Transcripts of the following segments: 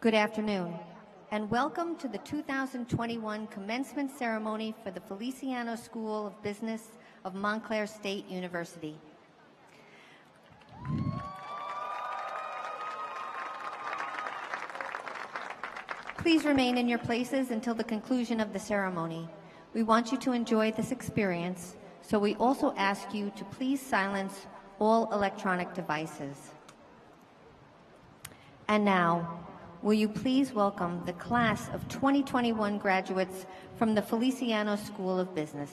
Good afternoon, and welcome to the 2021 Commencement Ceremony for the Feliciano School of Business of Montclair State University. Please remain in your places until the conclusion of the ceremony. We want you to enjoy this experience, so we also ask you to please silence all electronic devices. And now, will you please welcome the class of 2021 graduates from the Feliciano School of Business.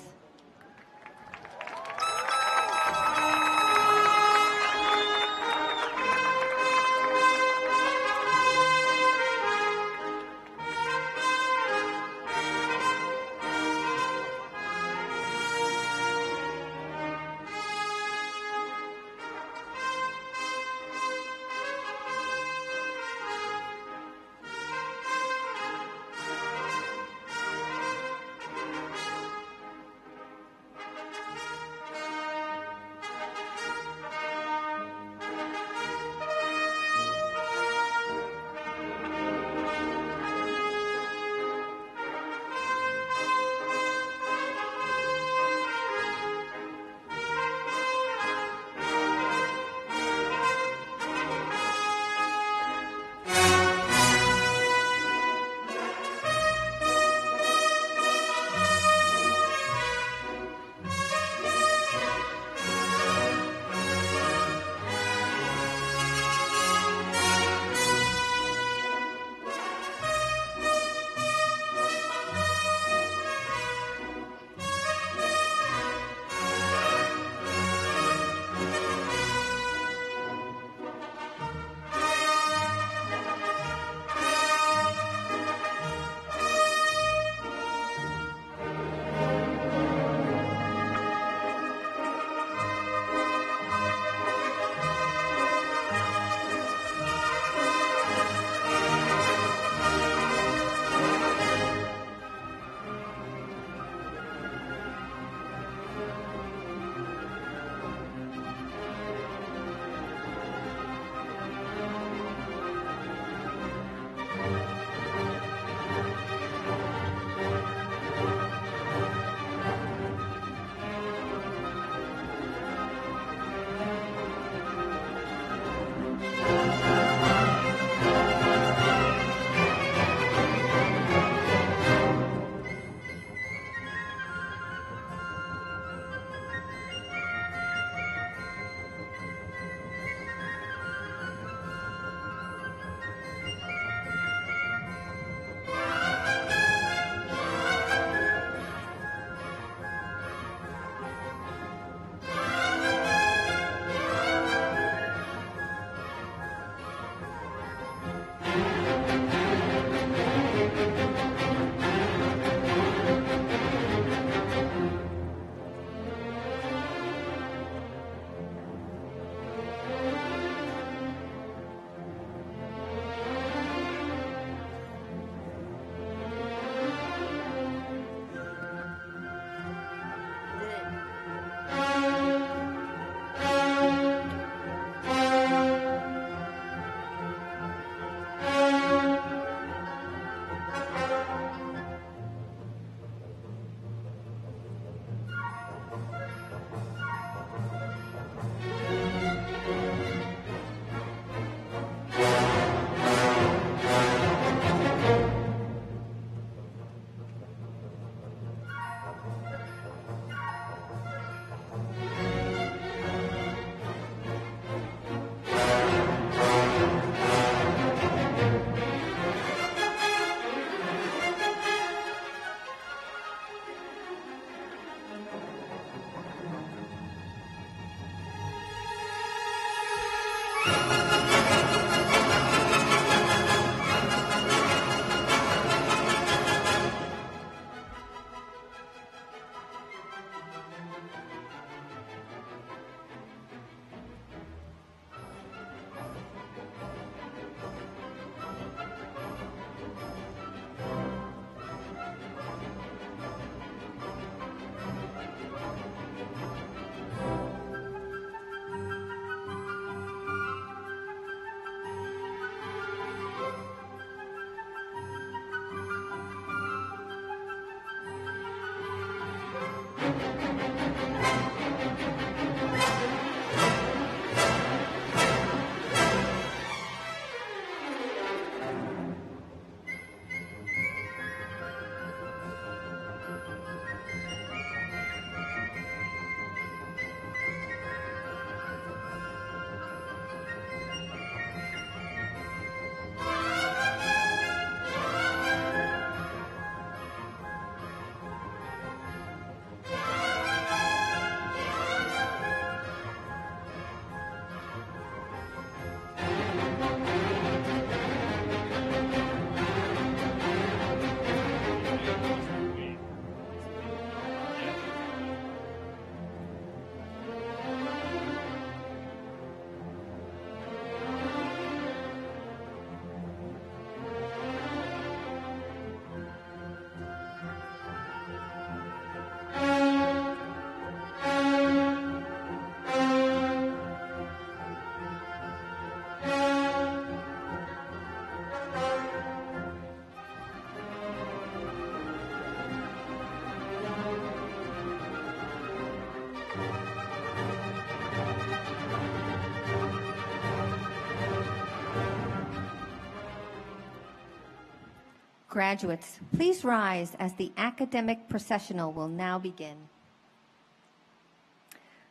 Graduates, please rise as the academic processional will now begin.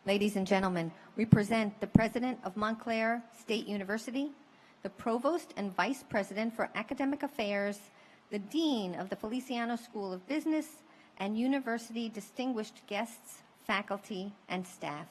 Ladies and gentlemen, we present the President of Montclair State University, the Provost and Vice President for Academic Affairs, the Dean of the Feliciano School of Business, and university distinguished guests, faculty, and staff.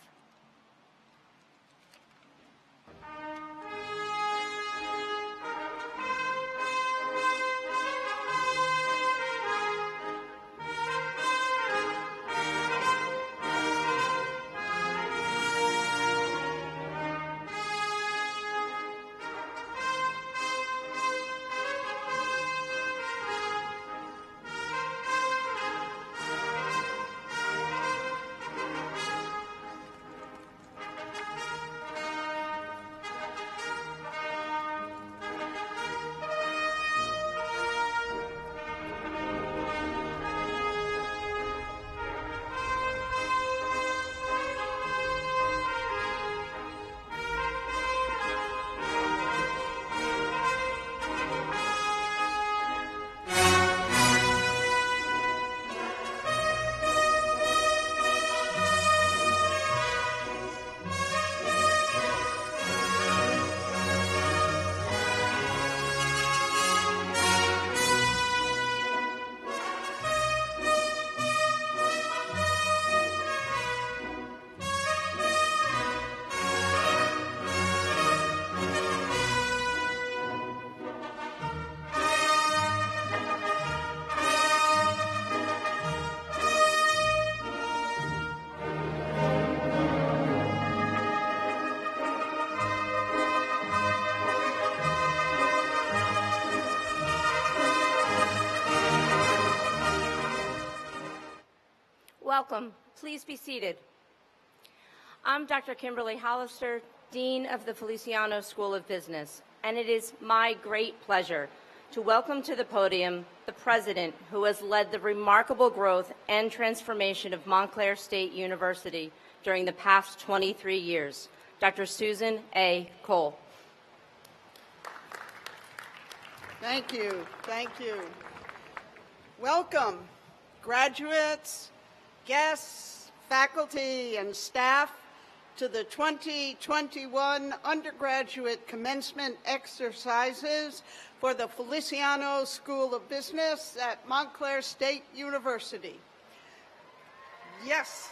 Welcome. Please be seated. I'm Dr. Kimberly Hollister, Dean of the Feliciano School of Business, and it is my great pleasure to welcome to the podium the President who has led the remarkable growth and transformation of Montclair State University during the past 23 years, Dr. Susan A. Cole. Thank you. Thank you. Welcome, graduates, guests, faculty, and staff to the 2021 undergraduate commencement exercises for the Feliciano School of Business at Montclair State University. Yes.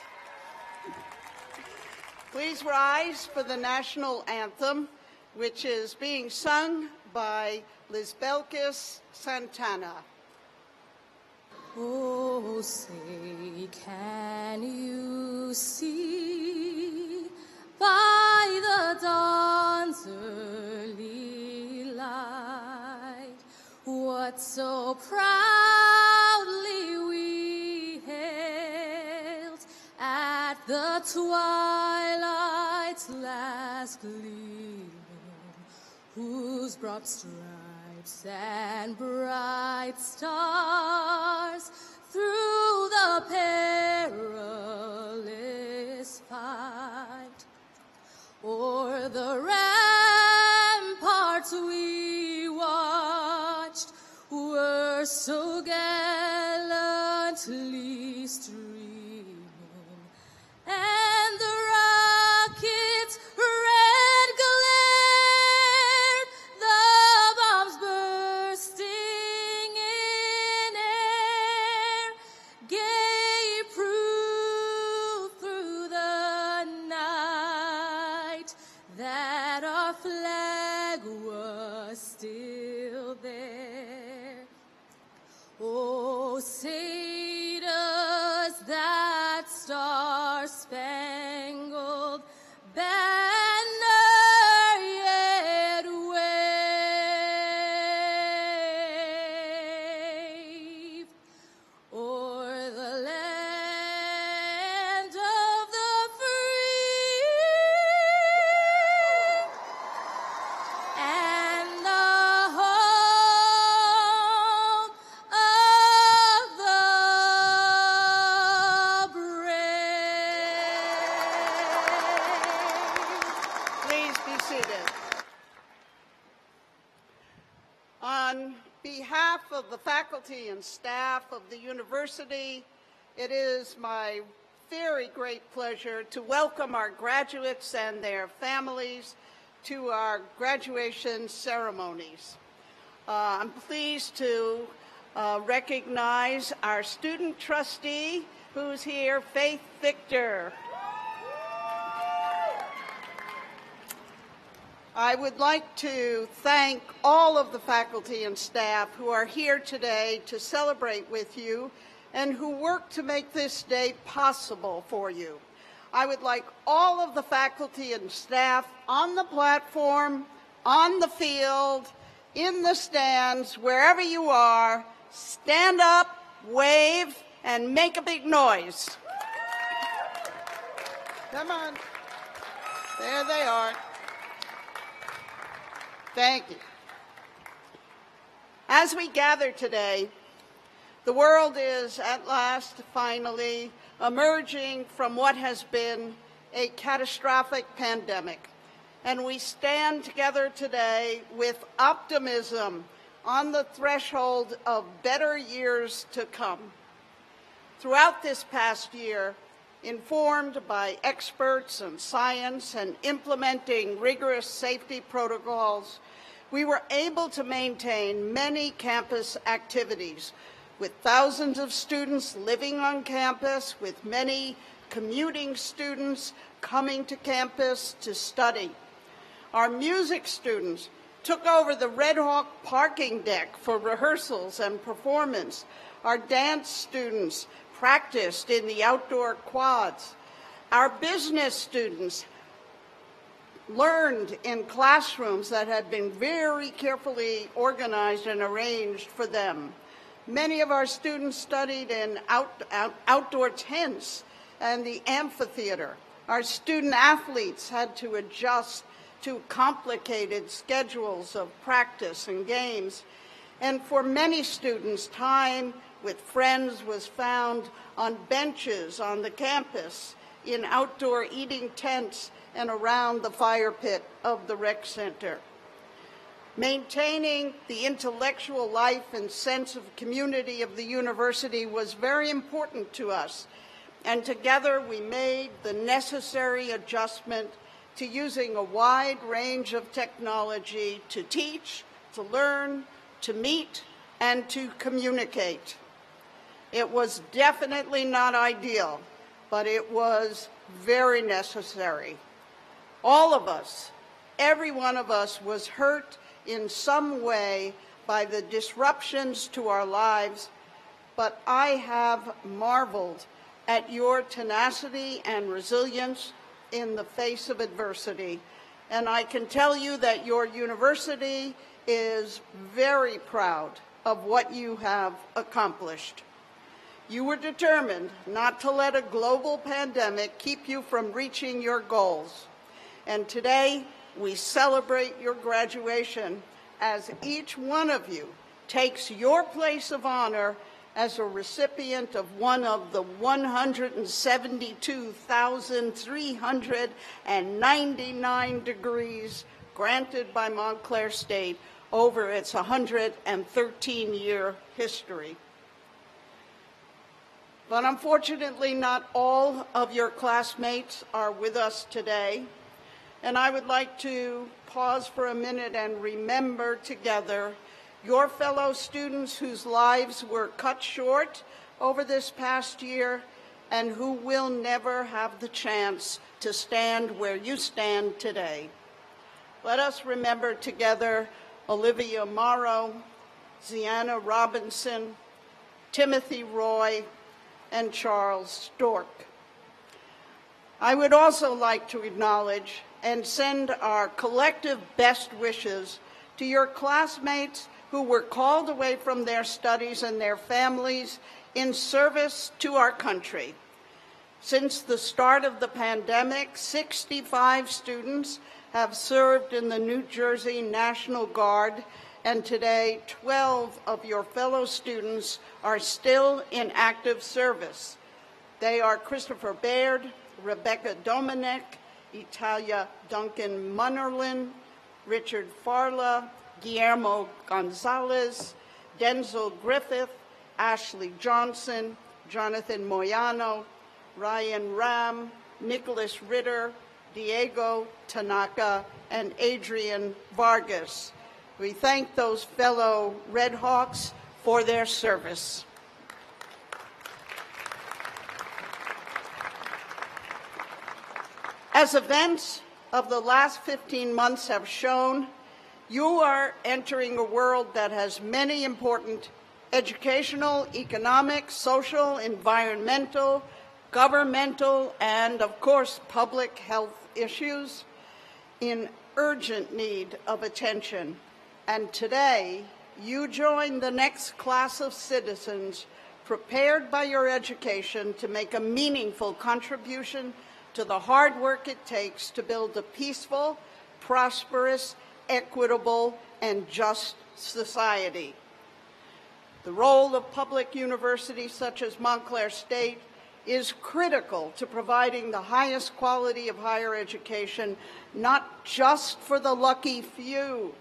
Please rise for the national anthem, which is being sung by Lisbelkis Santana. Oh, say, can you see by the dawn's early light what so proudly we hailed at the twilight's last gleaming, whose broad stripes and bright stars through the perilous fight o'er the ramparts we watched were so gallantly streaming, and the rockets red glared, the bombs bursting in air, gave proof through the night that our flag was still there. Oh, say does that star-spangled banner yet wave o'er the land of the free and the home of the brave? Please be seated. On behalf behalf of the faculty and staff of the university, it is my very great pleasure to welcome our graduates and their families to our graduation ceremonies. I'm pleased to recognize our student trustee who's here, Faith Victor. I would like to thank all of the faculty and staff who are here today to celebrate with you and who work to make this day possible for you. I would like all of the faculty and staff on the platform, on the field, in the stands, wherever you are, stand up, wave, and make a big noise. Come on. There they are. Thank you. As we gather today, the world is at last finally emerging from what has been a catastrophic pandemic. And we stand together today with optimism on the threshold of better years to come. Throughout this past year, informed by experts and science and implementing rigorous safety protocols, we were able to maintain many campus activities with thousands of students living on campus, with many commuting students coming to campus to study. Our music students took over the Red Hawk parking deck for rehearsals and performance. Our dance students practiced in the outdoor quads. Our business students learned in classrooms that had been very carefully organized and arranged for them. Many of our students studied in outdoor tents and the amphitheater. Our student athletes had to adjust to complicated schedules of practice and games. And for many students, time with friends was found on benches on the campus, in outdoor eating tents, and around the fire pit of the rec center. Maintaining the intellectual life and sense of community of the university was very important to us, and together we made the necessary adjustment to using a wide range of technology to teach, to learn, to meet, and to communicate. It was definitely not ideal, but it was very necessary. All of us, every one of us, was hurt in some way by the disruptions to our lives, but I have marveled at your tenacity and resilience in the face of adversity. And I can tell you that your university is very proud of what you have accomplished. You were determined not to let a global pandemic keep you from reaching your goals. And today, we celebrate your graduation as each one of you takes your place of honor as a recipient of one of the 172,399 degrees granted by Montclair State over its 113-year history. But unfortunately, not all of your classmates are with us today, and I would like to pause for a minute and remember together your fellow students whose lives were cut short over this past year and who will never have the chance to stand where you stand today. Let us remember together Olivia Morrow, Ziana Robinson, Timothy Roy, and Charles Stork. I would also like to acknowledge and send our collective best wishes to your classmates who were called away from their studies and their families in service to our country. Since the start of the pandemic, 65 students have served in the New Jersey National Guard, and today 12 of your fellow students are still in active service. They are Christopher Baird, Rebecca Dominic, Italia Duncan Munnerlin, Richard Farla, Guillermo Gonzalez, Denzel Griffith, Ashley Johnson, Jonathan Moyano, Ryan Ram, Nicholas Ritter, Diego Tanaka, and Adrian Vargas. We thank those fellow Red Hawks for their service. As events of the last 15 months have shown, you are entering a world that has many important educational, economic, social, environmental, governmental, and, of course, public health issues in urgent need of attention. And today, you join the next class of citizens prepared by your education to make a meaningful contribution to the hard work it takes to build a peaceful, prosperous, equitable, and just society. The role of public universities such as Montclair State is critical to providing the highest quality of higher education, not just for the lucky few,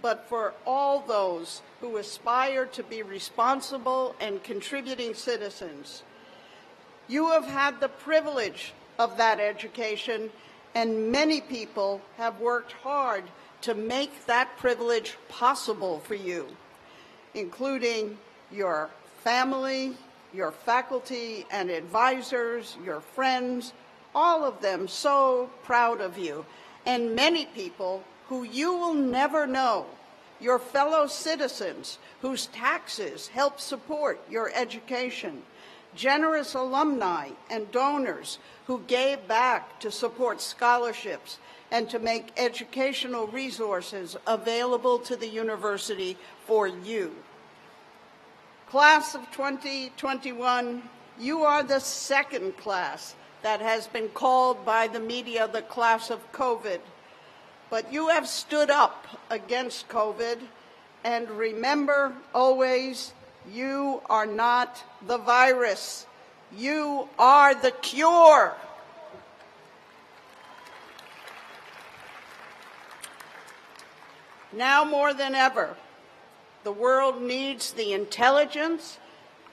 but for all those who aspire to be responsible and contributing citizens. You have had the privilege of that education, and many people have worked hard to make that privilege possible for you, including your family, your faculty and advisors, your friends, all of them so proud of you, and many people who you will never know, your fellow citizens whose taxes help support your education, generous alumni and donors who gave back to support scholarships and to make educational resources available to the university for you. Class of 2021, you are the second class that has been called by the media the class of COVID. But you have stood up against COVID, and remember always, you are not the virus. You are the cure. Now more than ever, the world needs the intelligence,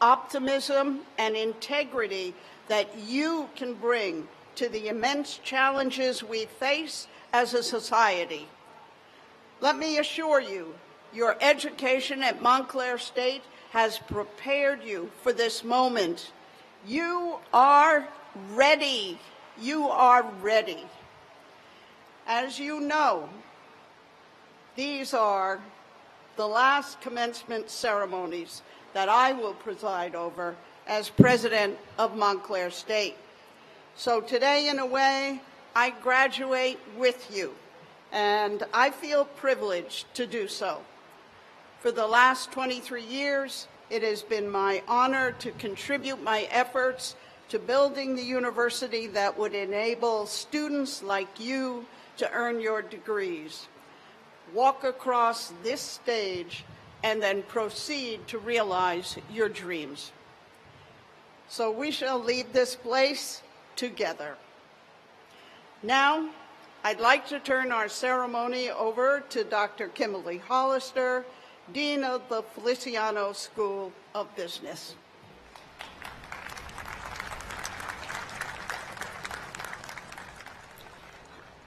optimism, and integrity that you can bring to the immense challenges we face as a society. Let me assure you, your education at Montclair State has prepared you for this moment. You are ready. You are ready. As you know, these are the last commencement ceremonies that I will preside over as president of Montclair State. So today, in a way, I graduate with you, and I feel privileged to do so. For the last 23 years, it has been my honor to contribute my efforts to building the university that would enable students like you to earn your degrees, walk across this stage, and then proceed to realize your dreams. So we shall leave this place together. Now, I'd like to turn our ceremony over to Dr. Kimberly Hollister, Dean of the Feliciano School of Business.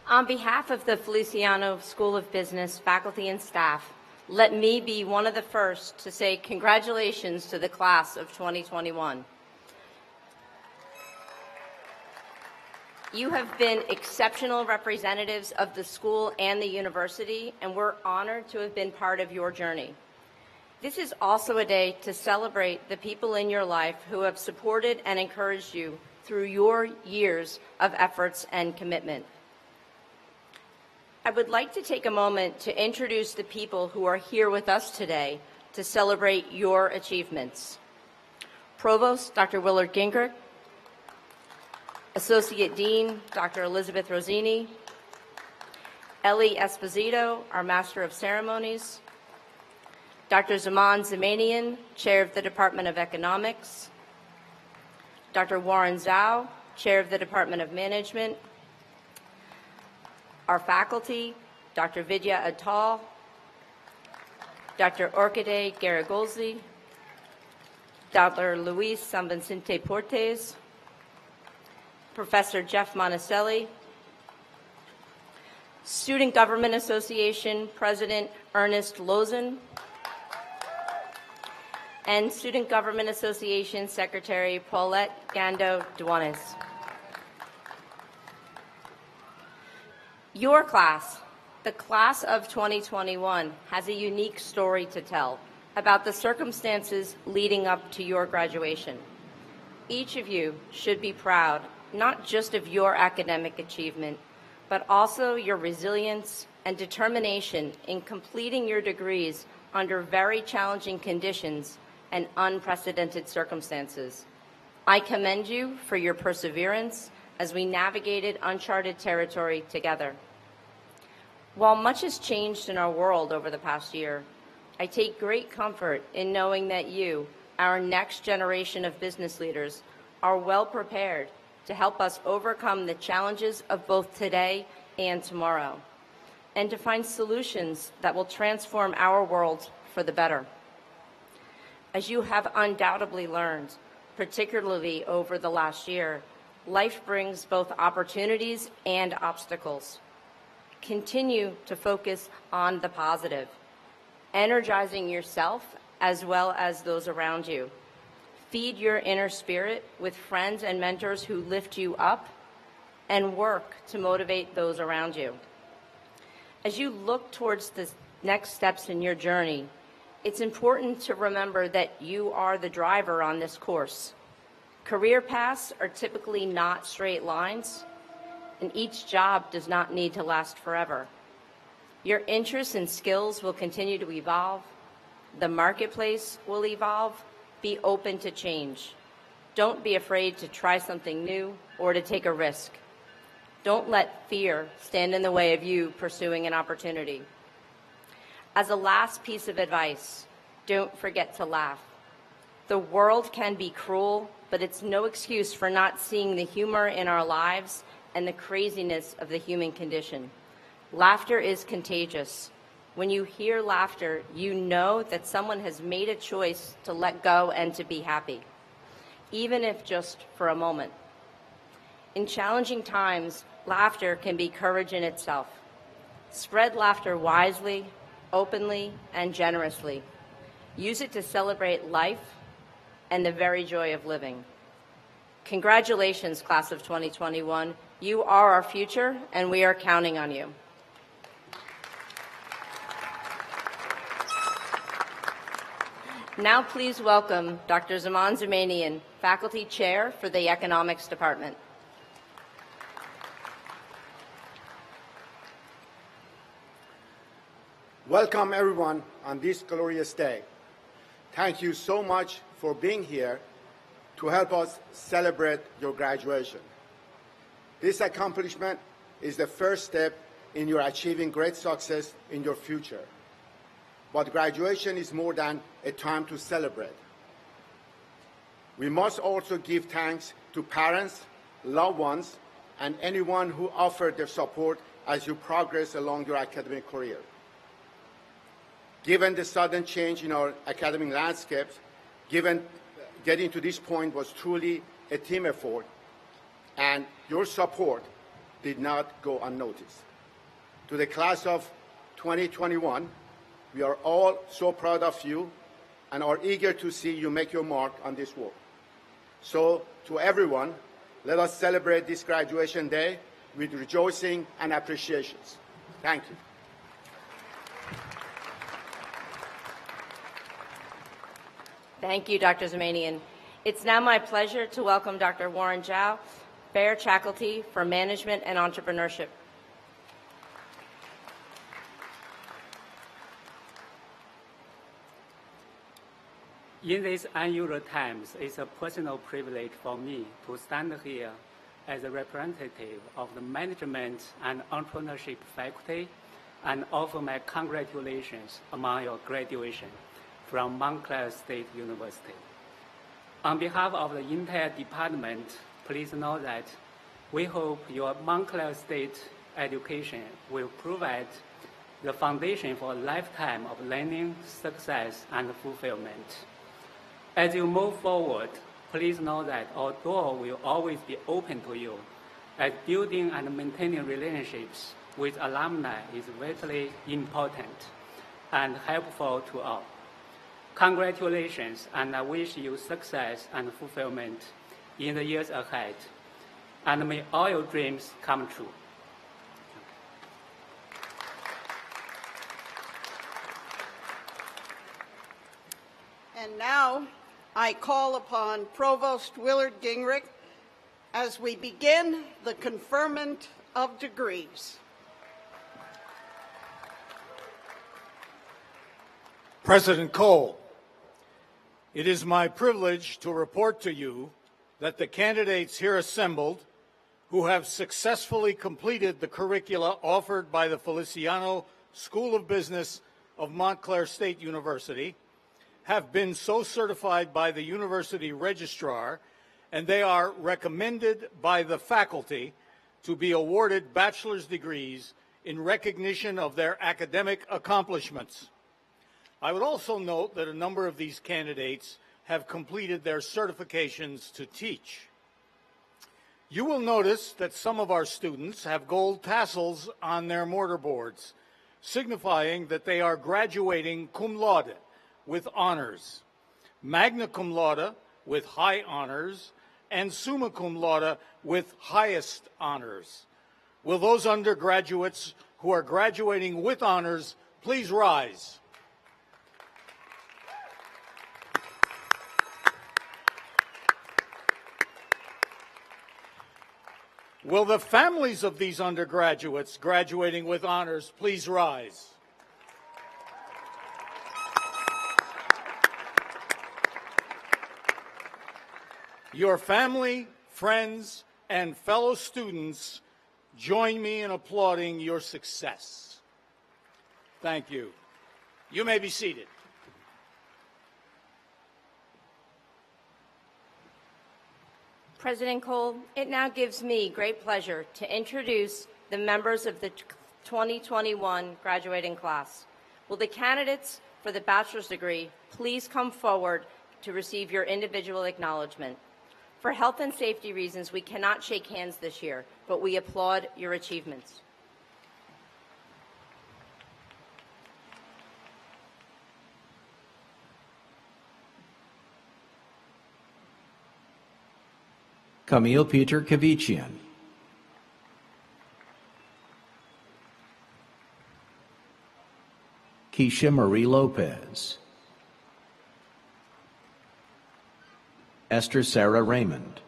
On behalf of the Feliciano School of Business faculty and staff, let me be one of the first to say congratulations to the class of 2021. You have been exceptional representatives of the school and the university, and we're honored to have been part of your journey. This is also a day to celebrate the people in your life who have supported and encouraged you through your years of efforts and commitment. I would like to take a moment to introduce the people who are here with us today to celebrate your achievements. Provost Dr. Willard Gingrich, Associate Dean Dr. Elizabeth Rosini, Ellie Esposito, our Master of Ceremonies, Dr. Zaman Zamanian, Chair of the Department of Economics, Dr. Warren Zhao, Chair of the Department of Management, our faculty, Dr. Vidya Atal, Dr. Orquídea Garagolzi, Dr. Luis San Vicente Portes, Professor Jeff Monticelli, Student Government Association President Ernest Lozen, and Student Government Association Secretary Paulette Gando Duanes. Your class, the class of 2021, has a unique story to tell about the circumstances leading up to your graduation. Each of you should be proud, not just of your academic achievement, but also your resilience and determination in completing your degrees under very challenging conditions and unprecedented circumstances. I commend you for your perseverance as we navigated uncharted territory together. While much has changed in our world over the past year, I take great comfort in knowing that you, our next generation of business leaders, are well prepared to help us overcome the challenges of both today and tomorrow, and to find solutions that will transform our world for the better. As you have undoubtedly learned, particularly over the last year, life brings both opportunities and obstacles. Continue to focus on the positive, energizing yourself as well as those around you. Feed your inner spirit with friends and mentors who lift you up, and work to motivate those around you. As you look towards the next steps in your journey, it's important to remember that you are the driver on this course. Career paths are typically not straight lines, and each job does not need to last forever. Your interests and skills will continue to evolve. The marketplace will evolve. Be open to change. Don't be afraid to try something new or to take a risk. Don't let fear stand in the way of you pursuing an opportunity. As a last piece of advice, don't forget to laugh. The world can be cruel, but it's no excuse for not seeing the humor in our lives and the craziness of the human condition. Laughter is contagious. When you hear laughter, you know that someone has made a choice to let go and to be happy, even if just for a moment. In challenging times, laughter can be courage in itself. Spread laughter wisely, openly, and generously. Use it to celebrate life and the very joy of living. Congratulations, class of 2021. You are our future, and we are counting on you. Now please welcome Dr. Zaman Zamanian, Faculty Chair for the Economics Department. Welcome everyone on this glorious day. Thank you so much for being here to help us celebrate your graduation. This accomplishment is the first step in your achieving great success in your future. But graduation is more than a time to celebrate. We must also give thanks to parents, loved ones, and anyone who offered their support as you progress along your academic career. Given the sudden change in our academic landscape, getting to this point was truly a team effort, and your support did not go unnoticed. To the class of 2021, we are all so proud of you and are eager to see you make your mark on this world. So, to everyone, let us celebrate this graduation day with rejoicing and appreciations. Thank you. Thank you, Dr. Zamanian. It's now my pleasure to welcome Dr. Warren Zhao, Bayer Faculty for Management and Entrepreneurship. In these unusual times, it's a personal privilege for me to stand here as a representative of the Management and Entrepreneurship Faculty and offer my congratulations on your graduation from Montclair State University. On behalf of the entire department, please know that we hope your Montclair State education will provide the foundation for a lifetime of learning, success, and fulfillment. As you move forward, please know that our door will always be open to you, as building and maintaining relationships with alumni is vitally important and helpful to all. Congratulations, and I wish you success and fulfillment in the years ahead, and may all your dreams come true. And now I call upon Provost Willard Gingrich as we begin the conferment of degrees. President Cole, it is my privilege to report to you that the candidates here assembled, who have successfully completed the curricula offered by the Feliciano School of Business of Montclair State University, have been so certified by the university registrar, and they are recommended by the faculty to be awarded bachelor's degrees in recognition of their academic accomplishments. I would also note that a number of these candidates have completed their certifications to teach. You will notice that some of our students have gold tassels on their mortarboards, signifying that they are graduating cum laude, with honors, magna cum laude with high honors, and summa cum laude with highest honors. Will those undergraduates who are graduating with honors please rise? Will the families of these undergraduates graduating with honors please rise? Your family, friends, and fellow students join me in applauding your success. Thank you. You may be seated. President Cole, it now gives me great pleasure to introduce the members of the 2021 graduating class. Will the candidates for the bachelor's degree please come forward to receive your individual acknowledgement? For health and safety reasons, we cannot shake hands this year, but we applaud your achievements. Camille Peter Kavician. Keisha Marie Lopez. Esther Sarah Raymond.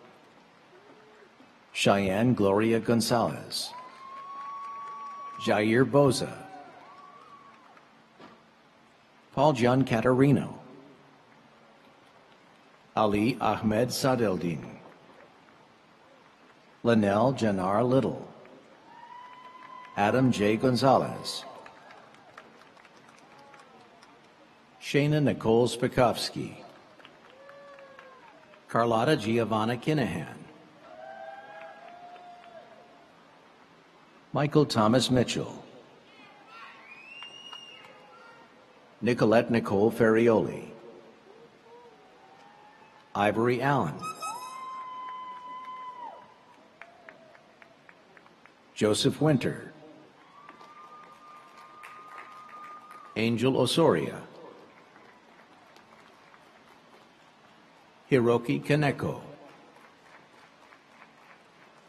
Cheyenne Gloria Gonzalez. Jair Boza. Paul John Catarino. Ali Ahmed Sadeldin. Linnell Janar Little. Adam J. Gonzalez. Shayna Nicole Spakowski. Carlotta Giovanna Kinahan. Michael Thomas Mitchell. Nicolette Nicole Ferrioli. Ivory Allen. Joseph Winter. Angel Osoria. Hiroki Kaneko.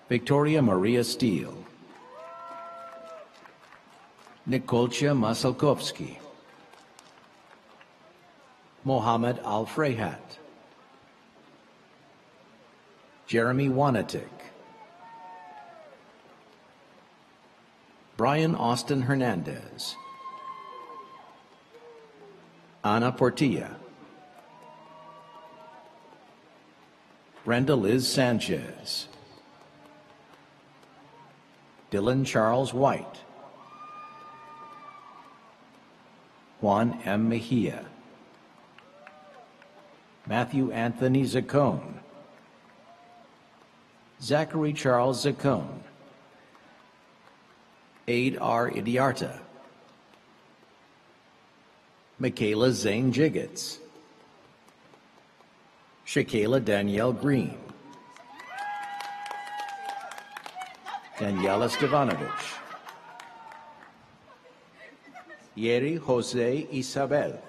Victoria Maria Steele. Nikolcha Masalkovsky. Mohammed Al-Frehat. Jeremy Wanatik. Brian Austin Hernandez. Ana Portilla. Brenda Liz Sanchez. Dylan Charles White. Juan M. Mejia. Matthew Anthony Zaccone. Zachary Charles Zaccone. Aid R. Idiarta. Michaela Zane Jiggets, Shakayla Danielle Green, Daniela Stevanovic, Yeri Jose Isabel,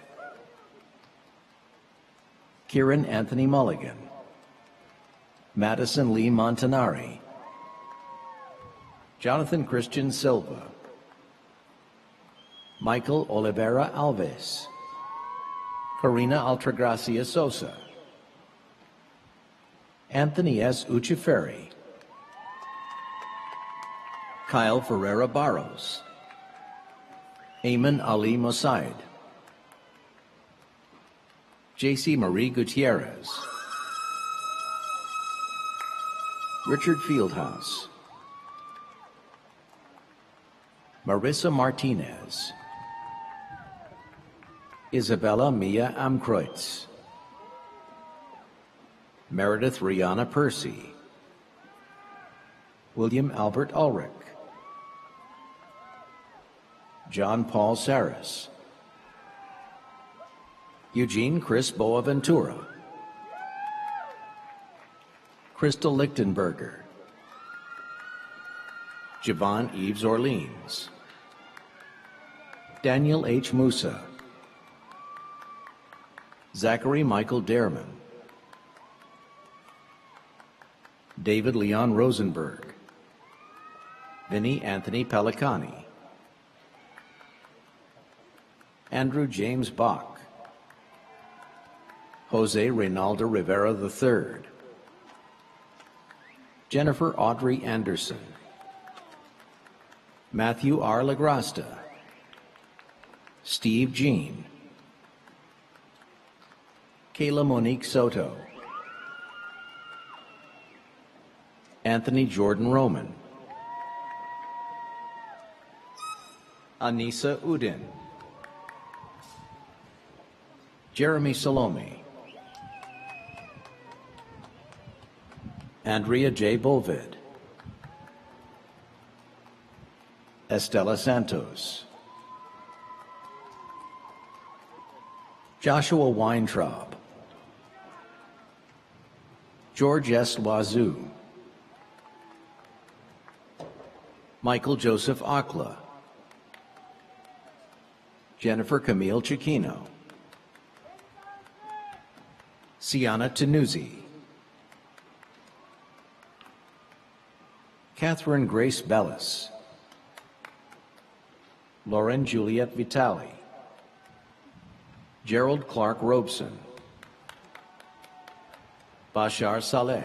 Kieran Anthony Mulligan, Madison Lee Montanari, Jonathan Christian Silva, Michael Oliveira Alves, Karina Altagracia Sosa, Anthony S. Uchiferi, Kyle Ferreira Barros, Ayman Ali Mosaid, J.C. Marie Gutierrez, Richard Fieldhouse, Marissa Martinez, Isabella Mia Amkreutz, Meredith Rihanna Percy, William Albert Ulrich, John Paul Saris, Eugene Chris Boaventura, Crystal Lichtenberger, Javon Eves Orleans, Daniel H. Musa, Zachary Michael Derman, David Leon Rosenberg, Vinny Anthony Pelicani, Andrew James Bach, Jose Reynaldo Rivera III, Jennifer Audrey Anderson, Matthew R. Lagrasta, Steve Jean, Kayla Monique Soto, Anthony Jordan Roman, Anissa Udin, Jeremy Salome, Andrea J. Bolvid, Estela Santos, Joshua Weintraub, George S. Wazoo, Michael Joseph Akla, Jennifer Camille Chiquino, Sienna Tanuzzi, Catherine Grace Bellis, Lauren Juliet Vitale, Gerald Clark Robeson, Bashar Saleh,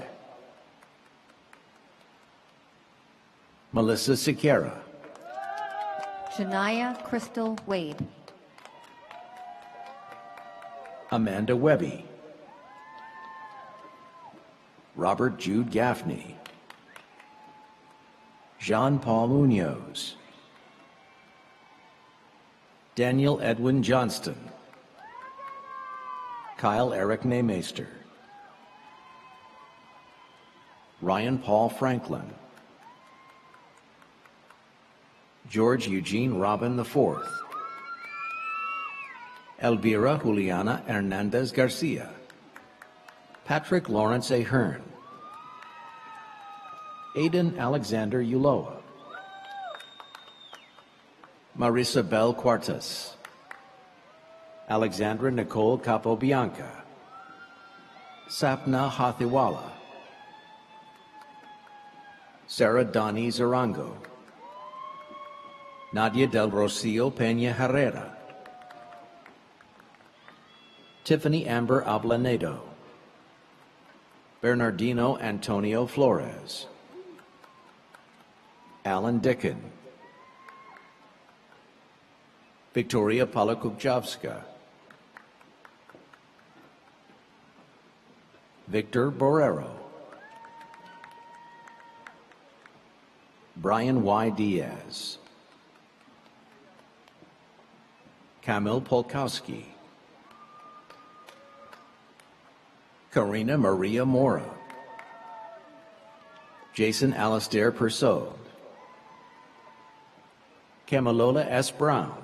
Melissa Siqueira, Janaya Crystal Wade, Amanda Webby, Robert Jude Gaffney, Jean-Paul Munoz, Daniel Edwin Johnston, Kyle Eric Neymeister, Ryan Paul Franklin, George Eugene Robin IV, Elvira Juliana Hernandez Garcia, Patrick Lawrence Ahern, Aidan Alexander Uloa, Marissa Bell Quartas, Alexandra Nicole Capobianca, Sapna Hathiwala, Sarah Dani Zarango, Nadia Del Rocio Peña Herrera, Tiffany Amber Ablanedo, Bernardino Antonio Flores, Alan Dickin, Victoria Palakubjavska, Victor Borrero, Brian Y. Diaz, Kamil Polkowski, Karina Maria Mora, Jason Alastair Persaud, Camalola S. Brown,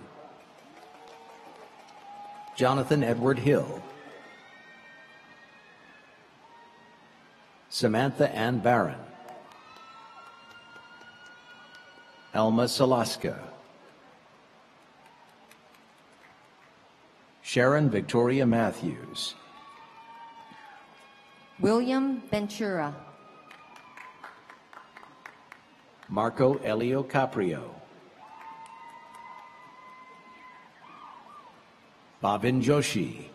Jonathan Edward Hill, Samantha Ann Barron, Elma Salaska, Sharon Victoria Matthews, William Ventura, Marco Elio Caprio, Bhavin Joshi,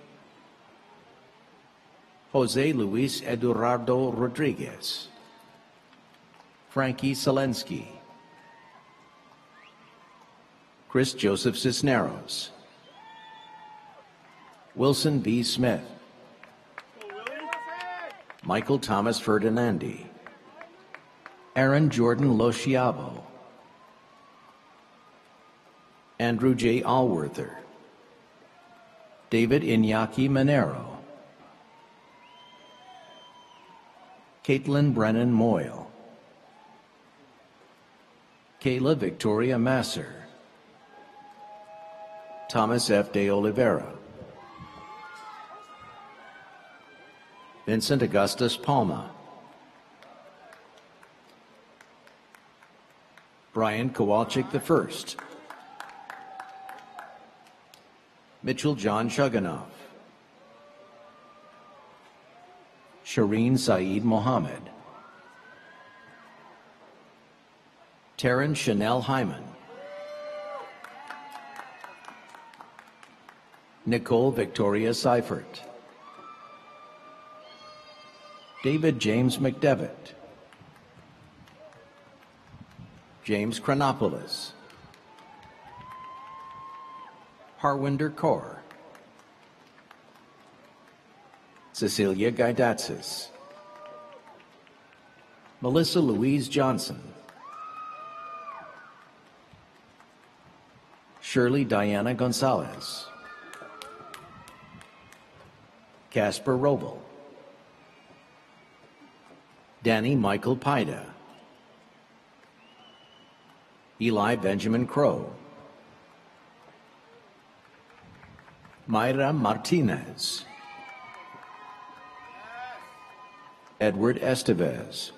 Jose Luis Eduardo Rodriguez, Frankie Selensky, Chris Joseph Cisneros, Wilson B. Smith, Michael Thomas Ferdinandi, Aaron Jordan Losciavo, Andrew J. Allworther, David Iñaki Monero, Caitlin Brennan Moyle, Kayla Victoria Masser, Thomas F. de Oliveira, Vincent Augustus Palma, Brian Kowalczyk I, Mitchell John Shuganoff, Shireen Saeed Mohammed, Taryn Chanel Hyman, Nicole Victoria Seifert, David James McDevitt, James Chronopoulos, Harwinder Kaur, Cecilia Gaidatsis, Melissa Louise Johnson, Shirley Diana Gonzalez, Casper Robel, Danny Michael Pida, Eli Benjamin Crow, Mayra Martinez, Edward Estevez,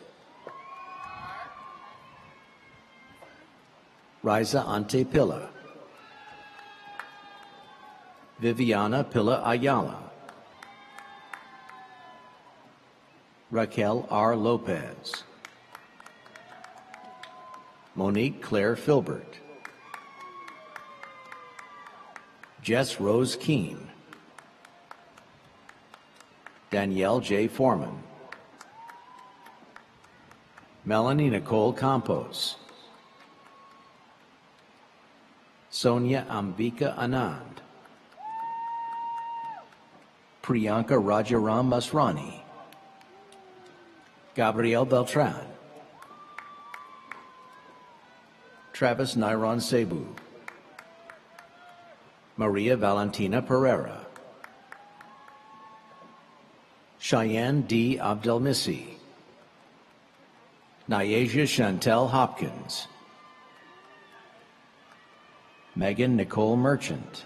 Riza Ante Pilla, Viviana Pilla Ayala, Raquel R. Lopez, Monique Claire Filbert, Jess Rose Keene, Danielle J. Foreman, Melanie Nicole Campos, Sonia Ambika Anand, Priyanka Rajaram Masrani, Gabriel Beltran, Travis Nyron Cebu, Maria Valentina Pereira, Cheyenne D. Abdelmissi, Nyasia Chantel Hopkins, Megan Nicole Merchant,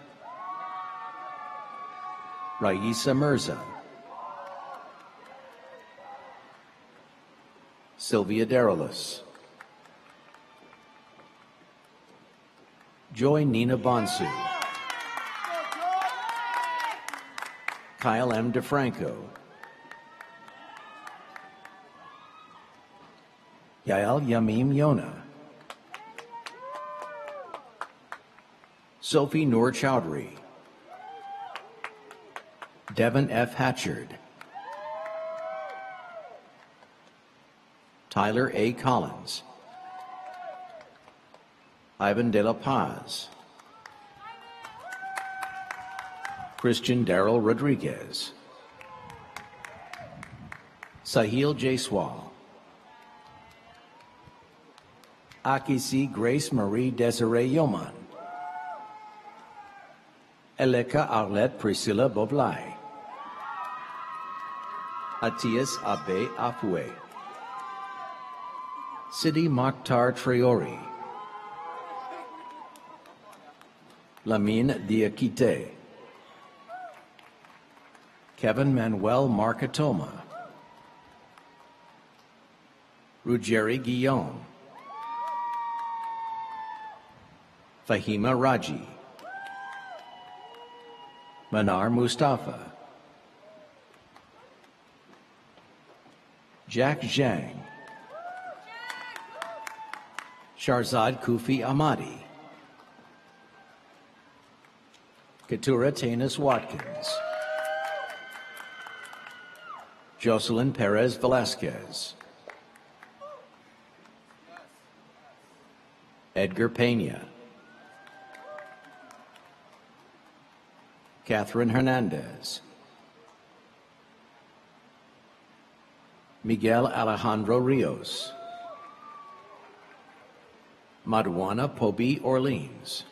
Raisa Mirza, Sylvia Deralis, Joy Nina Bonsu, Kyle M. DeFranco, Yael Yamim Yona, Sophie Noor Chowdhury, Devin F. Hatchard, Tyler A. Collins, Ivan De La Paz, Christian Darrell Rodriguez, Sahil Jaiswal, Akisi Grace Marie Desiree Yoman, Eleka Arlette Priscilla Boblai, Atias Abe Afue, Sidi Mokhtar Traore, Lamine Diakite, Kevin Manuel Marcatoma, Ruggieri Guillaume, Fahima Raji, Manar Mustafa, Jack Zhang, Sharzad Kufi Ahmadi, Keturah Tanis Watkins, Jocelyn Perez Velasquez, Edgar Pena, Catherine Hernandez, Miguel Alejandro Rios, Madwana Pobi Orleans,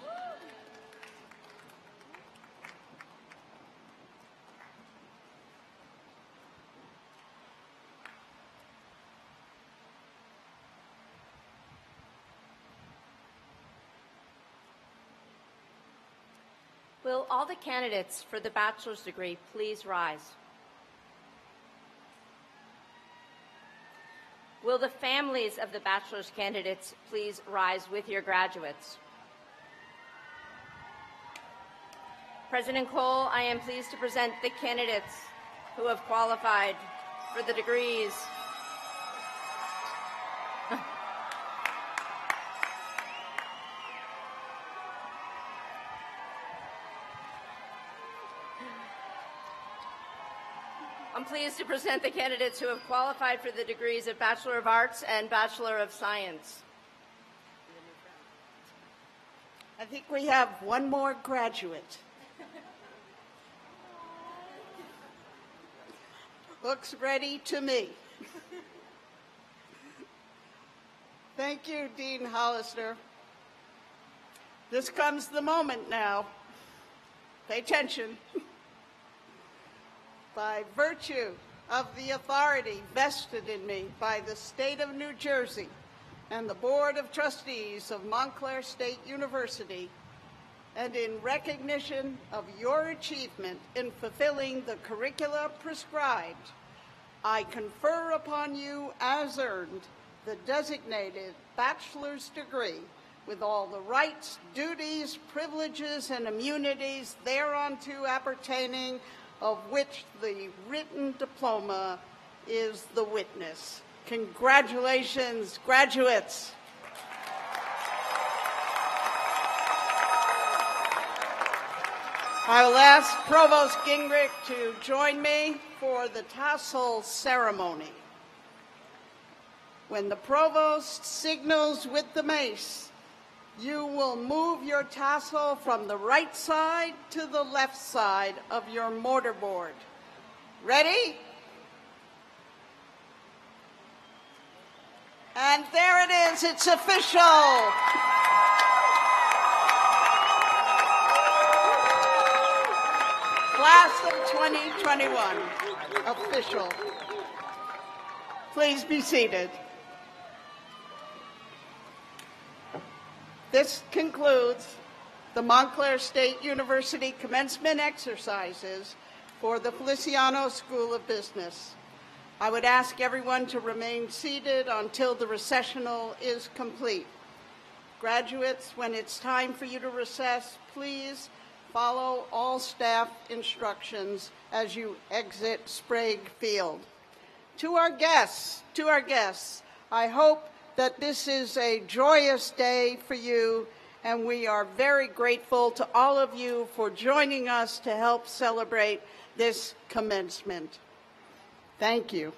Will all the candidates for the bachelor's degree please rise? Will the families of the bachelor's candidates please rise with your graduates? President Cole, I am pleased to present the candidates who have qualified for the degrees. I'm pleased to present the candidates who have qualified for the degrees of Bachelor of Arts and Bachelor of Science. I think we have one more graduate. Looks ready to me. Thank you, Dean Hollister. This comes the moment now. Pay attention. By virtue of the authority vested in me by the state of New Jersey and the Board of Trustees of Montclair State University, and in recognition of your achievement in fulfilling the curricula prescribed, I confer upon you as earned the designated bachelor's degree with all the rights, duties, privileges, and immunities thereunto appertaining, of which the written diploma is the witness. Congratulations, graduates. I will ask Provost Gingrich to join me for the tassel ceremony. When the provost signals with the mace, you will move your tassel from the right side to the left side of your mortarboard. Ready? And there it is, it's official. Class of 2021, official. Please be seated. This concludes the Montclair State University commencement exercises for the Feliciano School of Business. I would ask everyone to remain seated until the recessional is complete. Graduates, when it's time for you to recess, please follow all staff instructions as you exit Sprague Field. To our guests, I hope that this is a joyous day for you, and we are very grateful to all of you for joining us to help celebrate this commencement. Thank you.